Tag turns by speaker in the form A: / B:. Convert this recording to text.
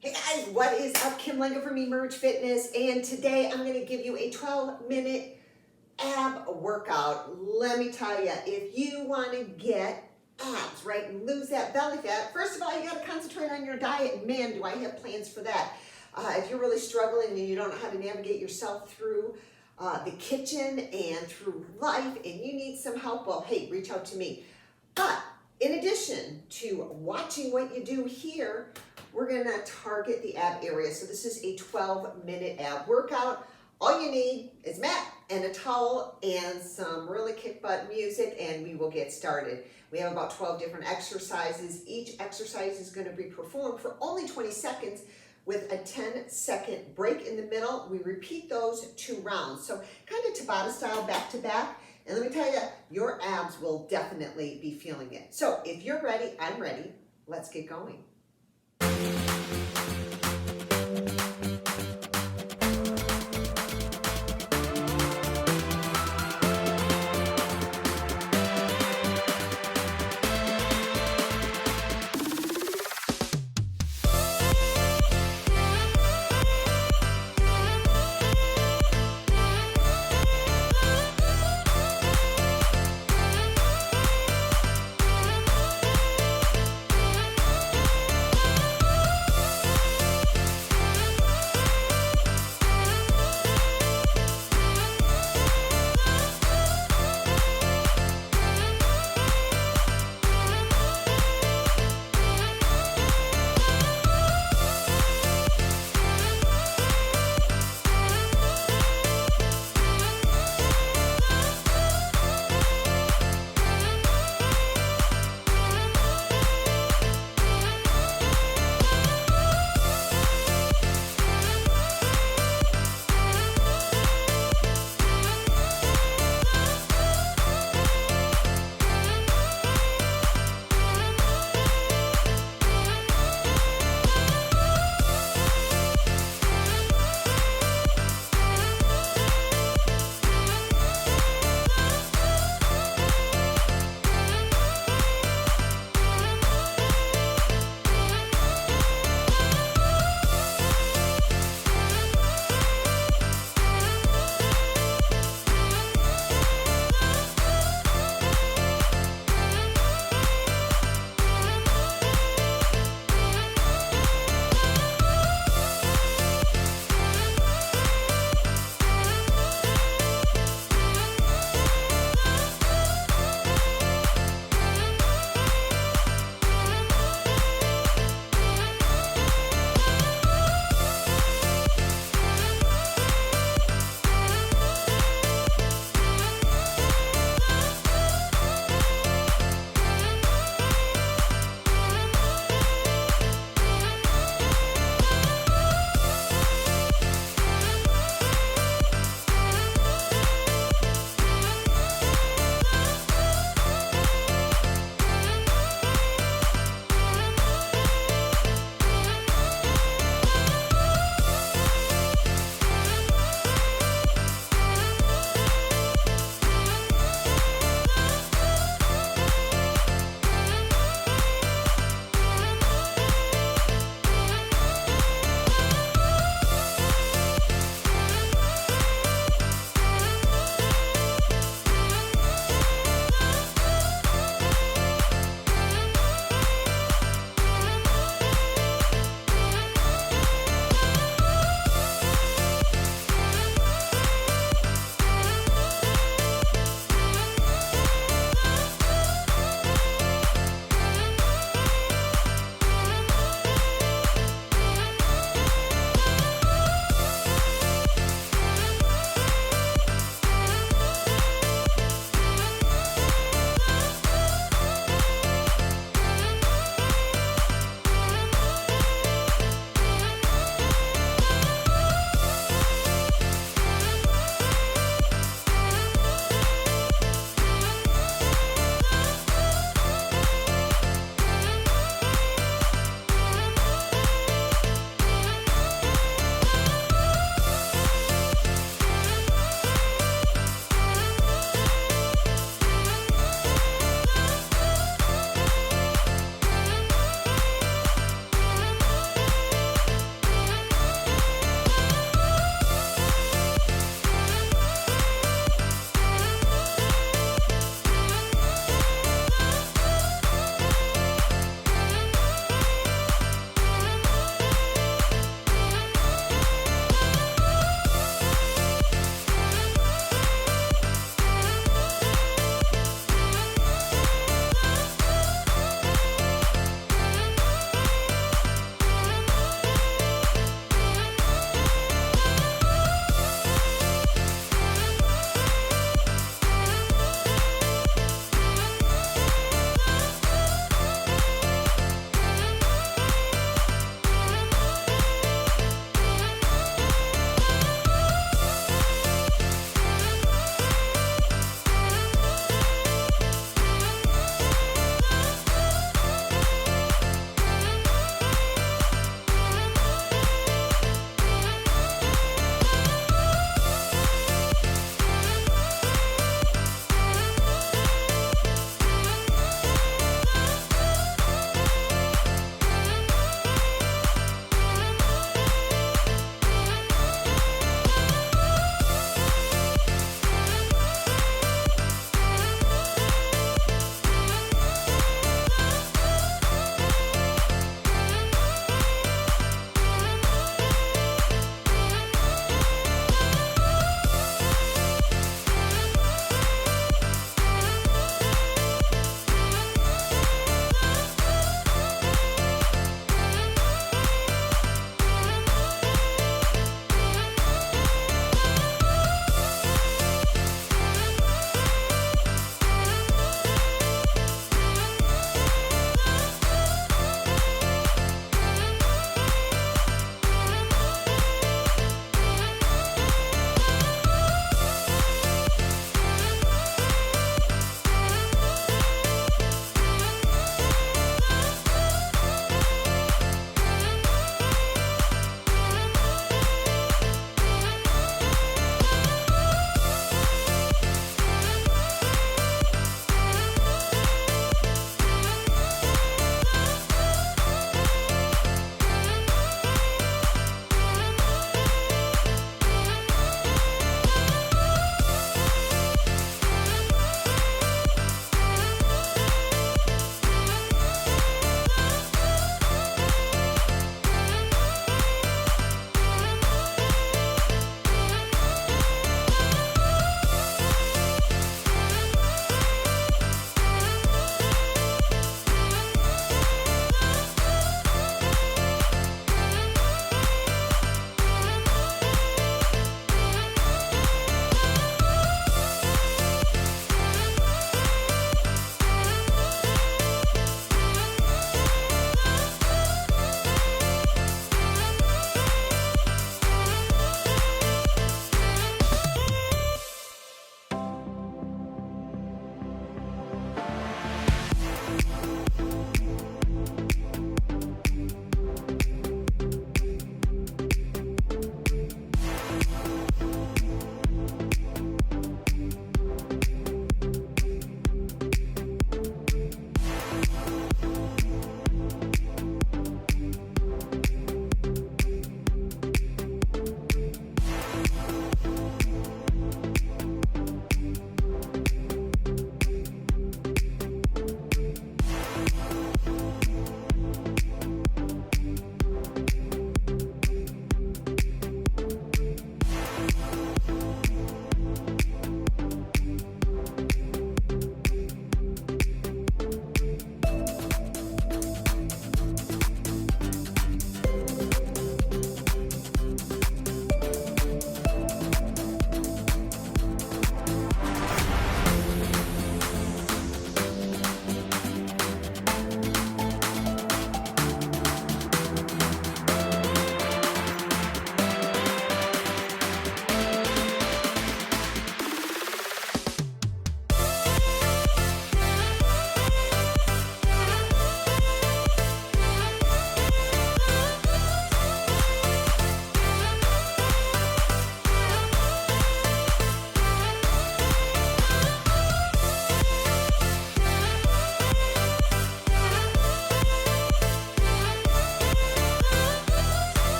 A: Hey guys, what is up? Kim Lenga from Emerge Fitness, and today I'm going to give you a 12-minute ab workout. Let me tell you, if you want to get abs, right, and lose that belly fat, first of all, you got to concentrate on your diet. Man, do I have plans for that. If you're really struggling and you don't know how to navigate yourself through the kitchen and through life, and you need some help, well, hey, reach out to me. But in addition to watching what you do here, we're gonna target the ab area. So this is a 12-minute ab workout. All you need is mat and a towel and some really kick butt music, and we will get started. We have about 12 different exercises. Each exercise is gonna be performed for only 20 seconds with a 10-second break in the middle. We repeat those 2 rounds. So kind of Tabata style, back to back. And let me tell you, your abs will definitely be feeling it. So if you're ready, I'm ready. Let's get going.